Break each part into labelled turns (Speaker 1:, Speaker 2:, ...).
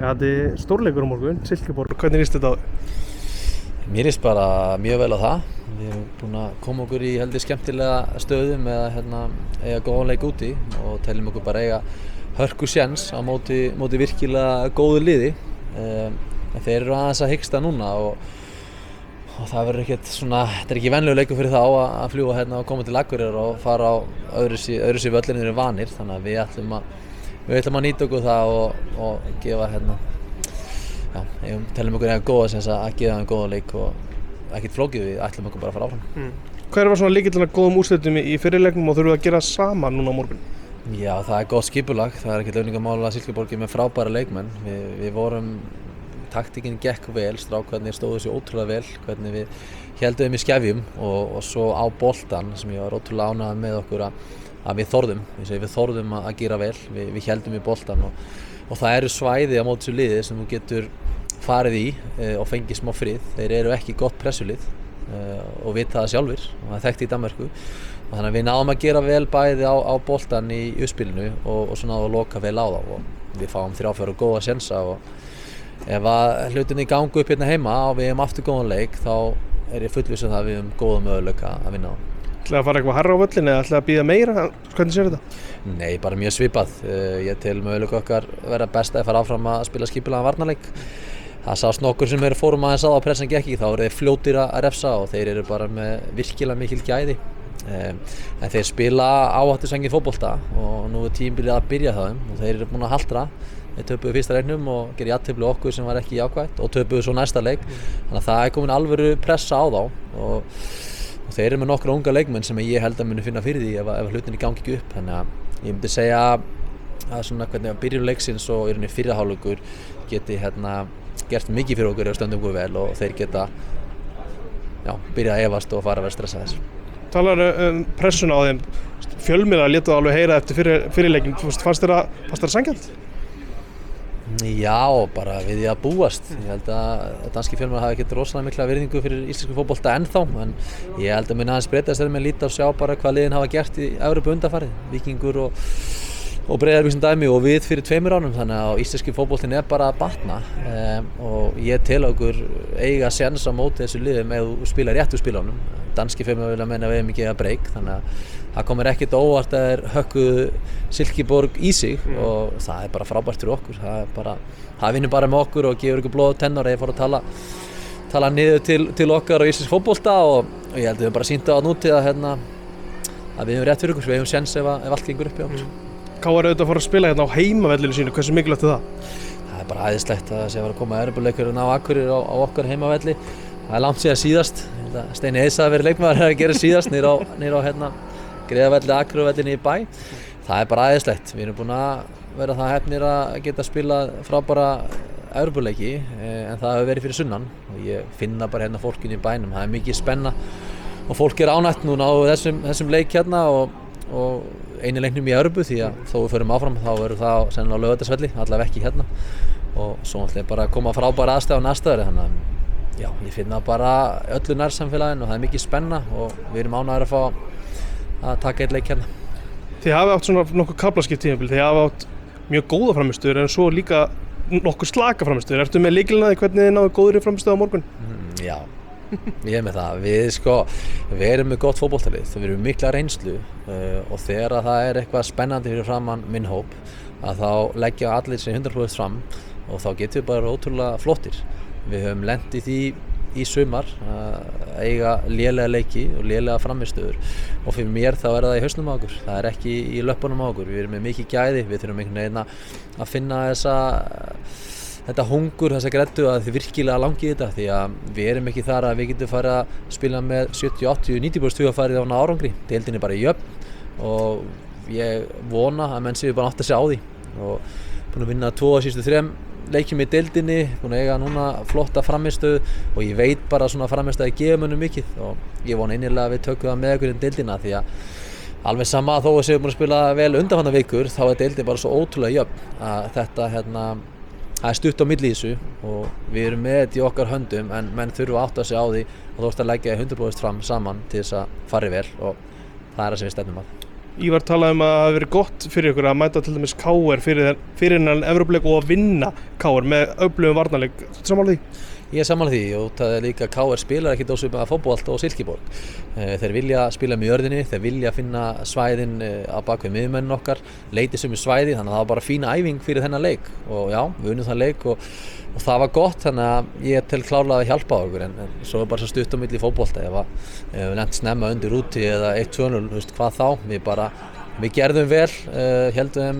Speaker 1: Þetta er stórleikur á morgun, Silkeborg. Hvernig líst þetta á þig?
Speaker 2: Mér líst bara mjög vel á það. Við erum búin að koma okkur í heldur skemmtilega stöðu með að eiga góðan leik úti og teljum okkur bara eiga hörku séns á móti virkilega góðu liði. Þeir eru aðeins að hiksta núna og það verður ekkert svona, þetta er ekki venjulegur leikur fyrir þá að fljúga og koma til Akureyrar og fara á öðruvísi völlinn þeir eru vanir, þannig að við ætlum að nýta okkur það og gefa teljum okkur eiga góða séns að gefa þeim góðan leik og ekkert flókið, við ætlum okkur bara að fara áfram.
Speaker 1: Hver var svona lykillinn að góðum úrslitum í fyrri leiknum og þurfum við að gera saman núna á morgun?
Speaker 2: Já, það er gott skipulag, það er ekkert launungarmál að Silkeborg er með frábæra leikmenn. Við vorum, taktíkin gekk vel, strákarnir stóðu sig ótrúlega vel, hvernig við héldum þeim í skefjum og svo á boltan sem ég var ótrúlega ánægður með okkur að við þorðum að gera vel, við héldum í boltan og það eru svæði á móti þessu liði sem þú getur farið í og fengið smá frið. Þeir eru ekki gott pressulið og vita það sjálfur og það er þekkt í Danmörku og þannig að við náðum að gera vel bæði á boltan í uppspilinu og svo náðum að loka vel á þá og við fáum 3-4 góða sénsa og ef að hlutinni gangi upp hérna heima og við hefum aftur góðan leik þá er ég fullviss að við hefum góða möguleika að vinna á.
Speaker 1: Ætlaði að fara eitthvað hærra á völlin eða ætlaði að bíða meira? Hvernig sér þetta?
Speaker 2: Nei, bara mjög svipað. Ég tel möguleika okkar vera best að fara áfram að spila skipulegan varnarleik. Það sást nokkur sem fórum aðeins á pressan gekk ekki, þá eru þeir fljótir að refsa og þeir eru bara með virkilega mikil gæði. En þeir spila áhættusænginn fótbolta og nú er tímabilið að byrja það og þeir eru búin að haltra. Þeir töpuðu fyrsta leiknum og gerði jafntefli okkur sem var ekki jákvætt og töpuðu svo næsta leik. Þannig að það er komin alvöru pressa á þá og þeir eru með nokkra unga leikmenn sem ég held að muni finna fyrir því ef hlutinni gangi ekki upp. Þannig að ég myndi segja að svona hvernig að byrjun leiksins og í rauninni fyrri hálfleikur geti gert mikið fyrir okkur ef stöndum okkur vel og þeir geta byrjað að efast og fara að vera stressaðir.
Speaker 1: Talar pressuna á þeim, fjölmiðlar létu það alveg heyra eftir fyrirleikin, fannst þér sanngjarnt?
Speaker 2: Já, bara við því að búast. Ég held að danski fjölmiðlar hafi ekkert rosalega mikla virðingu fyrir íslensku fótbolta ennþá en ég held að muni aðeins breytast þegar menn líta og sjá bara hvað liðin hafa gert í Evrópu undanfarið, Víkingur og Breiðablik sem dæmi og við fyrir 2 árum, þannig að íslenski fótboltinn er bara að batna og ég tel okkur eiga séns á móti þessu liðum ef þú spilar rétt úr spilunum. Danski fjölmiðlar vilja meina við hefum ekki að breyk, þannig að það komir ekkert óvart að þeir hökkuðu Silkeborg í sig og það er bara frábært fyrir okkur. Það vinnur bara með okkur og gefur okkur blóð og tennur að ég fór að tala niður til okkar og íslensk fótbolta og ég held að við höfum bara sýnt á nútíð að við höfum rétt fyrir okkur, við höfum séns ef allt gengur upp hjá okkur.
Speaker 1: KR auðvitað að fara að spila hérna á heimavellinu sínu, hversu mikilvægt er það?
Speaker 2: Það er bara æðislegt að sé að vera að koma Evrópuleikurinn á Akureyri á okkar heimavelli. Það er langt síðan síðast. Steini Eisa hafi verið leikmaður að gera síðast niður á Greiðavelli, Akureyravellinni í bæ. Það er bara æðislegt. Við erum búin að vera það heppnir að geta spilað frábæra Evrópuleiki en það hefur verið fyrir sunnan og ég finna bara hérna fólkinu í bænum. Það er mikið spenna og fólk er ánægt núna á þessum leik hérna og einu leiknum í Evrópu því að þó við förum áfram þá verður það sennilega á Laugardalsvelli, allavega ekki hérna og svo ætla ég bara að koma frábæra aðstæða á næsta ári þannig að já, ég finna bara öllu nærsamfélaginu og það er mikið spenna og við erum ánægðir að fá að taka einn leik hérna.
Speaker 1: Þið hafi átt svona nokkuð kaflaskipt tímabil, þið hafi átt mjög góða frammistöður en svo líka nokkuð slaka frammistöður. Ertu með lykilinn að því hvernig þið náðu góðri frammistöðu á morgun?
Speaker 2: Já. Ég er með það, við erum með gott fótboltalið, við erum mikla reynslu og þegar það er eitthvað spennandi fyrir framan minn hóp að þá leggja allir sig 100% fram og þá getum við bara ótrúlega flottir. Við höfum lent í því í sumar að eiga lélega leiki og lélega frammistöður og fyrir mér þá er það í hausnum á okkur, það er ekki í löppunum á okkur, við erum með mikið gæði, við þurfum einhvern veginn að finna þetta hungur, þessa greddu að þið virkilega langi þetta því að við erum ekki þar að við getum farið að spila með 70, 80, 90% hugarfarið á árangri. Deildin er bara í jöfn og ég vona að menn séu bara átt að segja á því og búin að vinna 2 af síðustu 3 leikjum í deildinni, búin að eiga núna flotta frammistöðu og ég veit bara svona frammistöðu að gefa mönnum mikið og ég vona innilega að við tökum það með okkur í deildina því að alveg sama þó að séu búin að spila vel undanfarnar vikur þá er deildin bara svo ótrúlega jöfn að þetta það er stutt á milli í þessu og við erum með þetta í okkar höndum en menn þurfa að átta sig á því og þú ert að leggja 100% fram saman til þess að fari vel og það er það sem við stefnum að.
Speaker 1: Ívar talaði að það hafi verið gott fyrir ykkur að mæta til dæmis KR fyrir hennan Evrópuleik og að vinna KR með öflugum varnarleik. Sammála því?
Speaker 2: Ég er sammála því og það líka KR spilar ekkert ósvipaða fótbolta og Silkeborg. Þeir vilja spila með jörðinni, þeir vilja finna svæðin á bakvið miðjumennin okkar, leiti sömu svæði, þannig að það var bara fína æfing fyrir þennan leik og já, við unnum þann leik og það var gott, þannig að ég tel klárlega að hjálpa okkur en svo er bara svo stutt á milli í fótbolta ef við lent snemma undir úti eða 1-2-0, hvað þá, við gerðum vel, heldum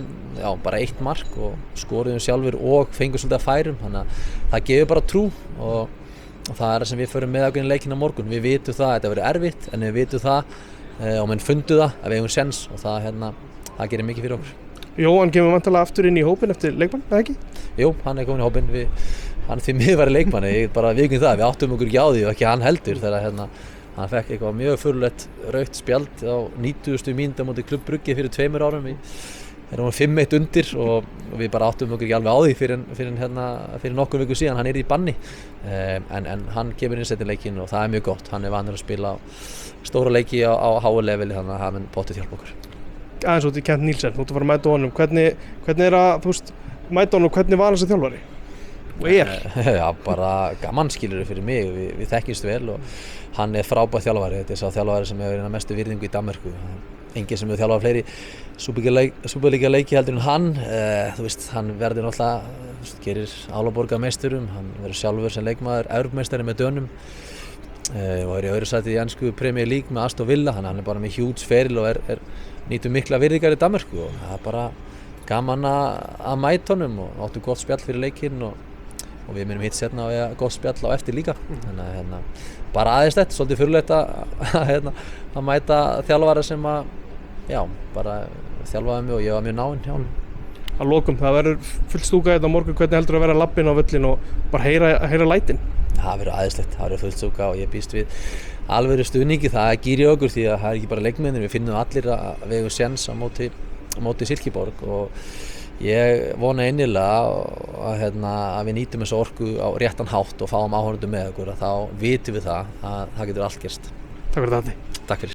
Speaker 2: bara 1 mark og skoruðum sjálfur og fengum svolítið að færum, þannig að það gefur bara trú og það er það sem við förum með ákveðin leikinn á morgun. Við vitum það að þetta verður erfitt en við vitum það og menn fundu það að við eigum séns og það gerir mikið fyrir okkur.
Speaker 1: Jóhann kemur vantarlega aftur inn í hópinn eftir leikmann, eða ekki?
Speaker 2: Jú, hann er komin í hópinn, hann því miður væri leikmann, ég bara viðurkenni það, við áttum okkur ekki á því og ekki hann heldur þegar hann fekk eitthvað mjög furðulegt rautt spjald á 90. mínútu á móti Klúbb Brugge fyrir 2 árum. Þegar hann var 5-1 undir og við bara áttum okkur ekki alveg á því fyrir nokkur viku síðan, hann er í banni. En hann kemur inn seinni leikinn og það er mjög gott, hann er vanur að spila stóra leiki á háu leveli, þannig að það mun pottþétt hjálpa okkur.
Speaker 1: Aðeins út í Kent Nielsen, þú ert að fara að mæta honum, hvernig er að, mæta honum, hvernig var hann sem þjálfari? Og
Speaker 2: Já, bara gaman skilur fyrir mig, við þekkjumst vel og hann er frábær þjálfari, þetta er sá þjálfari sem hefur mestu virðingu í Danmörku. Enginn sem hefur þjálfað fleiri Superliga leiki heldur en hann, hann verður náttúrulega, gerir Álaborgarmeisturum, hann verður sjálfur sem leikmaður Evrópumeistari með Dönum og er í öðru sæti í ensku Premier League með Aston Villa, hann er bara með huge feril og nýtur mikla virðingar í Danmörku og það er bara gaman að mæta honum og áttu gott spjall fyrir leikinn og við munum hitt setna og gott spjall á eftir líka. Þannig að bara aðeins þetta, svolítið furðulegt að mæta þjálfara sem bara þjálfaði mig og ég var mjög náinn hjá honum.
Speaker 1: Að lokum, það verður full stúka þetta á morgun, hvernig heldur að vera lappinn á völlin og bara heyra lætin? Það
Speaker 2: verður aðeinslegt, það verður full stúka og ég býst við alvöru stuðningi, það gýrir okkur því að það er ekki bara leikmennir, við finnum allir að við eigum séns á móti Silkeborg og ég vona innilega að við nýtum þessu orku á réttan hátt og fáum áhorfendur með okkur og þá vitum við það að það getur allt gerst. Takk fyrir þetta. Takk fyrir.